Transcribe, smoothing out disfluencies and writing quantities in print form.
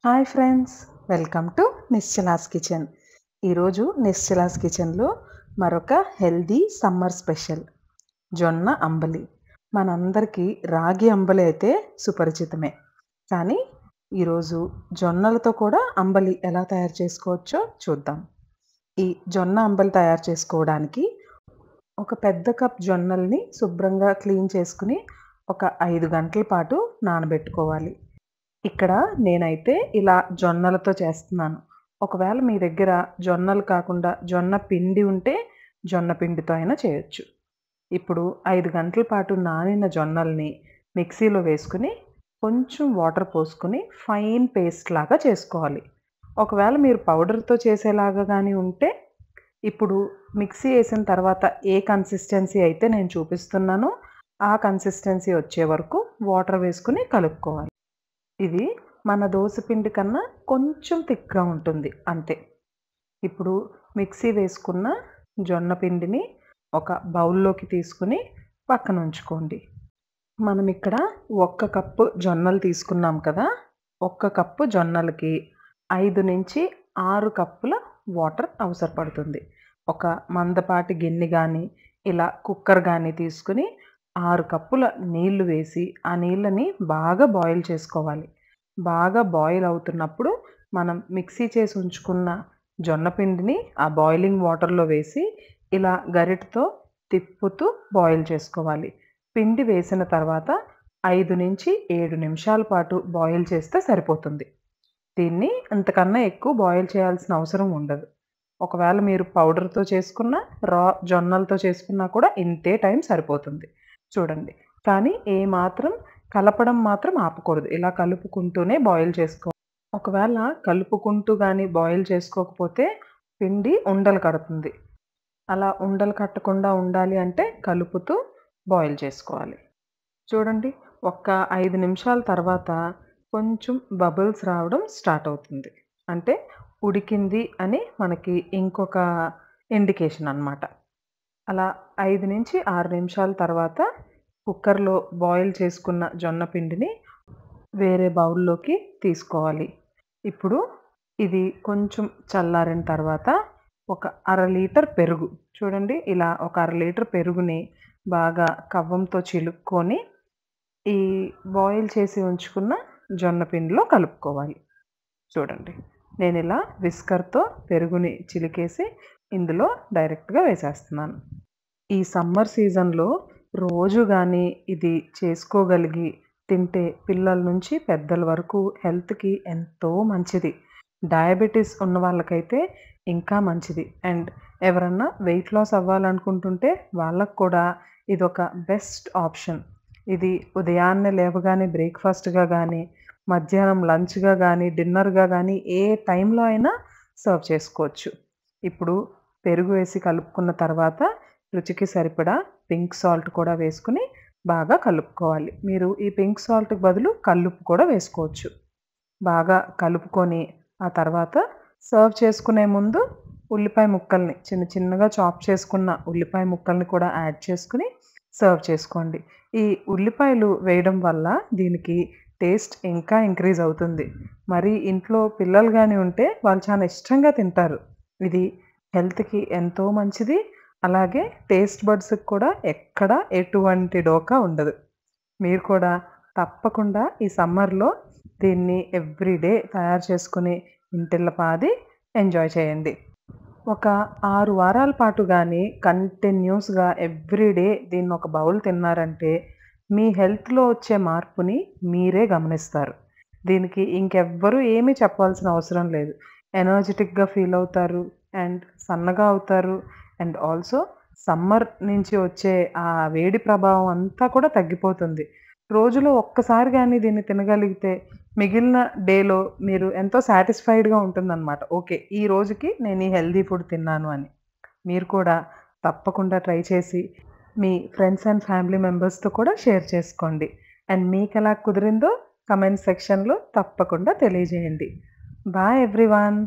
Hi friends, welcome to Nischala's kitchen. ఈరోజు నిశ్చలాస్ కిచెన్లో మరొక హెల్దీ సమ్మర్ స్పెషల్ జొన్న అంబలి. మనందరికీ రాగి అంబలి అయితే సుపరిచితమే, కానీ ఈరోజు జొన్నలతో కూడా అంబలి ఎలా తయారు చేసుకోవచ్చో చూద్దాం. ఈ జొన్న అంబలి తయారు చేసుకోవడానికి ఒక పెద్ద కప్ జొన్నల్ని శుభ్రంగా క్లీన్ చేసుకుని ఒక 5 గంటల పాటు నానబెట్టుకోవాలి. ఇక్కడ నేనైతే ఇలా జొన్నలతో చేస్తున్నాను. ఒకవేళ మీ దగ్గర జొన్నలు కాకుండా జొన్న పిండి ఉంటే జొన్న పిండితో అయినా చేయొచ్చు. ఇప్పుడు 5 గంటల పాటు నానిన జొన్నల్ని మిక్సీలో వేసుకుని కొంచెం వాటర్ పోసుకుని ఫైన్ పేస్ట్ లాగా చేసుకోవాలి. ఒకవేళ మీరు పౌడర్తో చేసేలాగా కానీ ఉంటే ఇప్పుడు మిక్సీ వేసిన తర్వాత ఏ కన్సిస్టెన్సీ అయితే నేను చూపిస్తున్నానో ఆ కన్సిస్టెన్సీ వచ్చే వరకు వాటర్ వేసుకుని కలుపుకోవాలి. ఇది మన దోసపిండి కన్నా కొంచెం థిక్‌గా ఉంటుంది అంతే. ఇప్పుడు మిక్సీ వేసుకున్న జొన్న పిండిని ఒక బౌల్లోకి తీసుకుని పక్కన ఉంచుకోండి. మనం ఇక్కడ 1 కప్పు జొన్నలు తీసుకున్నాం కదా! 1 కప్పు జొన్నలకి 5-6 కప్పుల వాటర్ అవసరపడుతుంది. ఒక మందపాటి గిన్నె కానీ ఇలా కుక్కర్ కానీ తీసుకుని 6 కప్పుల నీళ్లు వేసి ఆ నీళ్ళని బాగా బాయిల్ చేసుకోవాలి. బాగా బాయిల్ అవుతున్నప్పుడు మనం మిక్సీ చేసి ఉంచుకున్న జొన్న పిండిని ఆ బాయిలింగ్ వాటర్లో వేసి ఇలా గరిటెతో తిప్పుతూ బాయిల్ చేసుకోవాలి. పిండి వేసిన తర్వాత 5-7 నిమిషాల పాటు బాయిల్ చేస్తే సరిపోతుంది. దీన్ని అంతకన్నా ఎక్కువ బాయిల్ చేయాల్సిన అవసరం ఉండదు. ఒకవేళ మీరు పౌడర్తో చేసుకున్నా జొన్నలతో చేసుకున్నా కూడా ఇంతే టైం సరిపోతుంది. చూడండి, కానీ ఏమాత్రం కలపడం మాత్రం ఆపకూడదు. ఇలా కలుపుకుంటూనే బాయిల్ చేసుకోవాలి. ఒకవేళ కలుపుకుంటూ కానీ బాయిల్ చేసుకోకపోతే పిండి ఉండలు కడుతుంది. అలా ఉండలు కట్టకుండా ఉండాలి అంటే కలుపుతూ బాయిల్ చేసుకోవాలి. చూడండి, ఒక 5 నిమిషాల తర్వాత కొంచెం బబుల్స్ రావడం స్టార్ట్ అవుతుంది. అంటే ఉడికింది అని మనకి ఇంకొక ఇండికేషన్ అన్నమాట. అలా 5-6 నిమిషాల తర్వాత కుక్కర్లో బాయిల్ చేసుకున్న జొన్న పిండిని వేరే బౌల్లోకి తీసుకోవాలి. ఇప్పుడు ఇది కొంచెం చల్లారిన తర్వాత ఒక అర లీటర్ పెరుగు, చూడండి ఇలా ఒక అర లీటర్ పెరుగుని బాగా కవ్వంతో చిలుక్కొని ఈ బాయిల్ చేసి ఉంచుకున్న జొన్న పిండిలో కలుపుకోవాలి. చూడండి, నేను ఇలా విస్కర్తో పెరుగుని చిలికేసి ఇందులో డైరెక్ట్గా వేసేస్తున్నాను. ఈ సమ్మర్ సీజన్లో రోజు కానీ ఇది చేసుకోగలిగి తింటే పిల్లల నుంచి పెద్దల వరకు హెల్త్‌కి ఎంతో మంచిది. డయాబెటిస్ ఉన్న వాళ్ళకైతే ఇంకా మంచిది. అండ్ ఎవరన్నా వెయిట్ లాస్ అవ్వాలనుకుంటుంటే వాళ్ళకు కూడా ఇదొక బెస్ట్ ఆప్షన్. ఇది ఉదయాన్నే లేవగానే బ్రేక్‌ఫాస్ట్‌గా కానీ, మధ్యాహ్నం లంచ్‌గా కానీ, డిన్నర్‌గా కానీ ఏ టైంలో అయినా సర్వ్ చేసుకోవచ్చు. ఇప్పుడు పెరుగు వేసి కలుపుకున్న తర్వాత రుచికి సరిపడా పింక్ సాల్ట్ కూడా వేసుకుని బాగా కలుపుకోవాలి. మీరు ఈ పింక్ సాల్ట్‌కి బదులు కల్లుప్పు కూడా వేసుకోవచ్చు. బాగా కలుపుకొని ఆ తర్వాత సర్వ్ చేసుకునే ముందు ఉల్లిపాయ ముక్కల్ని చిన్న చిన్నగా చాప్ చేసుకున్న ఉల్లిపాయ ముక్కల్ని కూడా యాడ్ చేసుకుని సర్వ్ చేసుకోండి. ఈ ఉల్లిపాయలు వేయడం వల్ల దీనికి టేస్ట్ ఇంకా ఇంక్రీజ్ అవుతుంది. మరి ఇంట్లో పిల్లలు గాని ఉంటే వాళ్ళు చాలా ఇష్టంగా తింటారు. ఇది హెల్త్‌కి ఎంతో మంచిది. అలాగే టేస్ట్ బడ్స్‌కి కూడా ఎక్కడ ఎటువంటి డోకా ఉండదు. మీరు కూడా తప్పకుండా ఈ సమ్మర్‌లో దీన్ని ఎవ్రీడే తయారు చేసుకొని ఇంటిల్లపాది ఎంజాయ్ చేయండి. ఒక 6 వారాల పాటు గానీ కంటిన్యూస్‌గా ఎవ్రీడే దీన్ని ఒక బౌల్ తిన్నారంటే మీ హెల్త్‌లో వచ్చే మార్పుని మీరే గమనిస్తారు. దీనికి ఇంకెవ్వరూ ఏమీ చెప్పాల్సిన అవసరం లేదు. ఎనర్జిటిక్‌గా ఫీల్ అవుతారు అండ్ సన్నగా అవుతారు. అండ్ ఆల్సో సమ్మర్ నుంచి వచ్చే ఆ వేడి ప్రభావం అంతా కూడా తగ్గిపోతుంది. రోజులో ఒక్కసారి గానీ దీన్ని తినగలిగితే మిగిలిన డేలో మీరు ఎంతో సాటిస్ఫైడ్‌గా ఉంటుందన్నమాట. ఓకే, ఈ రోజుకి నేను ఈ హెల్తీ ఫుడ్ తిన్నాను అని. మీరు కూడా తప్పకుండా ట్రై చేసి మీ ఫ్రెండ్స్ అండ్ ఫ్యామిలీ మెంబర్స్‌తో కూడా షేర్ చేసుకోండి. అండ్ మీకెలా కుదిరిందో కామెంట్ సెక్షన్‌లో తప్పకుండా తెలియజేయండి. Bye everyone.